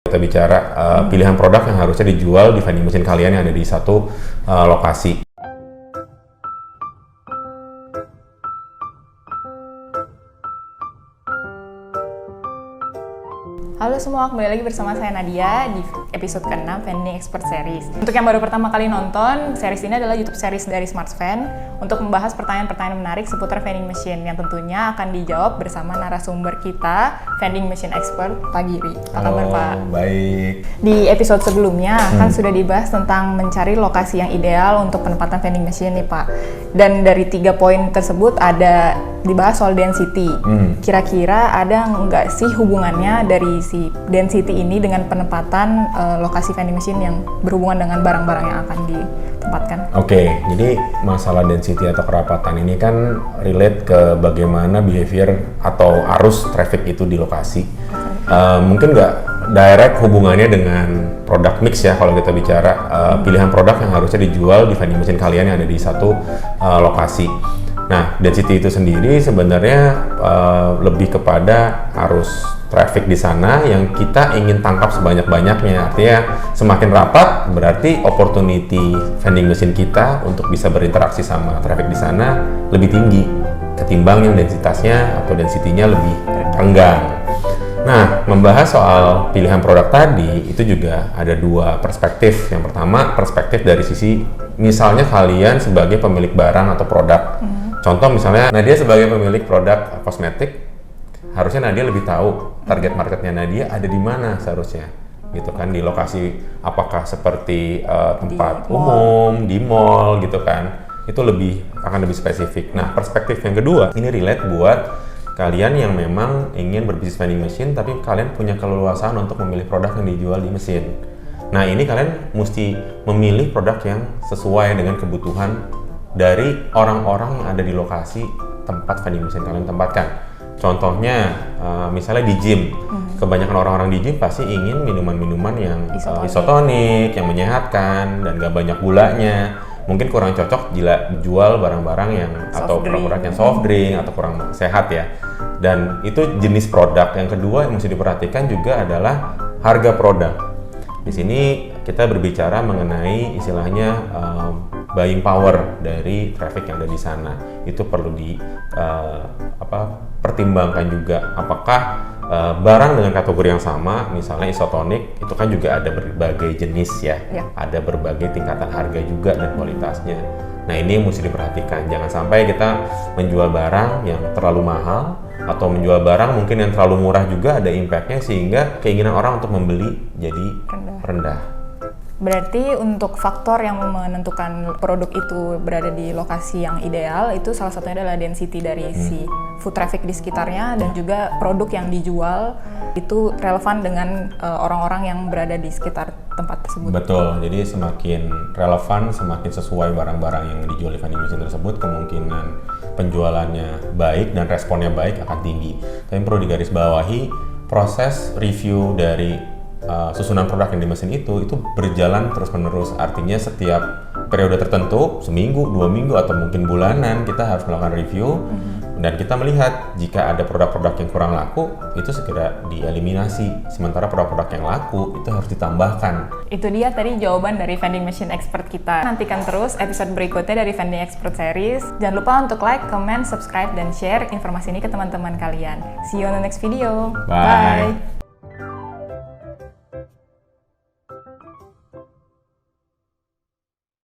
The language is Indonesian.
Kita bicara pilihan produk yang harusnya dijual di vending machine kalian yang ada di satu lokasi. Halo semua, kembali lagi bersama saya Nadia di episode ke-6 Vending Expert Series. Untuk yang baru pertama kali nonton, series ini adalah YouTube series dari SmartVend untuk membahas pertanyaan-pertanyaan menarik seputar vending machine yang tentunya akan dijawab bersama narasumber kita, Vending Machine Expert Pak Giri. Apa kabar Pak? Baik. Di episode sebelumnya kan sudah dibahas tentang mencari lokasi yang ideal untuk penempatan vending machine nih Pak. Dan dari 3 poin tersebut ada dibahas soal density. Kira-kira ada nggak sih hubungannya dari si density ini dengan penempatan lokasi vending machine yang berhubungan dengan barang-barang yang akan ditempatkan? Oke, jadi masalah density atau kerapatan ini kan relate ke bagaimana behavior atau arus traffic itu di lokasi. Mungkin nggak direct hubungannya dengan product mix ya kalau kita bicara pilihan produk yang harusnya dijual di vending machine kalian yang ada di satu lokasi. Nah, density itu sendiri sebenarnya lebih kepada arus traffic di sana yang kita ingin tangkap sebanyak-banyaknya. Artinya semakin rapat berarti opportunity vending machine kita untuk bisa berinteraksi sama traffic di sana lebih tinggi ketimbang yang densitasnya atau density-nya lebih renggang. Nah, membahas soal pilihan produk tadi itu juga ada 2 perspektif. Yang pertama, perspektif dari sisi misalnya kalian sebagai pemilik barang atau produk. Contoh misalnya Nadia sebagai pemilik produk kosmetik, harusnya Nadia lebih tahu target marketnya Nadia ada di mana seharusnya, gitu kan, di lokasi apakah seperti tempat umum, di mall, gitu kan, itu akan lebih spesifik. Nah, perspektif yang kedua ini relate buat kalian yang memang ingin berbisnis vending machine tapi kalian punya keleluasaan untuk memilih produk yang dijual di mesin. Nah, ini kalian mesti memilih produk yang sesuai dengan kebutuhan dari orang-orang yang ada di lokasi tempat vending machine kalian tempatkan. Contohnya, misalnya di gym, kebanyakan orang-orang di gym pasti ingin minuman-minuman yang isotonik, yang menyehatkan, dan gak banyak gulanya. Mungkin kurang cocok jika jual barang-barang yang atau produk yang soft drink atau kurang sehat ya. Dan itu jenis produk. Yang kedua yang mesti diperhatikan juga adalah harga produk. Di sini kita berbicara mengenai istilahnya buying power dari traffic yang ada di sana. Itu perlu pertimbangkan juga apakah barang dengan kategori yang sama, misalnya isotonik, itu kan juga ada berbagai jenis ya. Ada berbagai tingkatan harga juga dan kualitasnya. Nah, ini mesti diperhatikan. Jangan sampai kita menjual barang yang terlalu mahal atau menjual barang mungkin yang terlalu murah juga ada impact-nya sehingga keinginan orang untuk membeli jadi rendah. Berarti untuk faktor yang menentukan produk itu berada di lokasi yang ideal itu salah satunya adalah density dari si food traffic di sekitarnya dan juga produk yang dijual itu relevan dengan orang-orang yang berada di sekitar tempat tersebut. Betul, jadi semakin relevan, semakin sesuai barang-barang yang dijual di vending machine tersebut, kemungkinan penjualannya baik dan responnya baik akan tinggi. Tapi perlu digarisbawahi, proses review dari susunan produk yang di mesin itu berjalan terus-menerus. Artinya setiap periode tertentu, seminggu, 2 minggu, atau mungkin bulanan, kita harus melakukan review dan kita melihat jika ada produk-produk yang kurang laku, itu segera dieliminasi. Sementara produk-produk yang laku, itu harus ditambahkan. Itu dia tadi jawaban dari Vending Machine Expert kita. Nantikan terus episode berikutnya dari Vending Expert Series. Jangan lupa untuk like, comment, subscribe, dan share informasi ini ke teman-teman kalian. See you on the next video. Bye.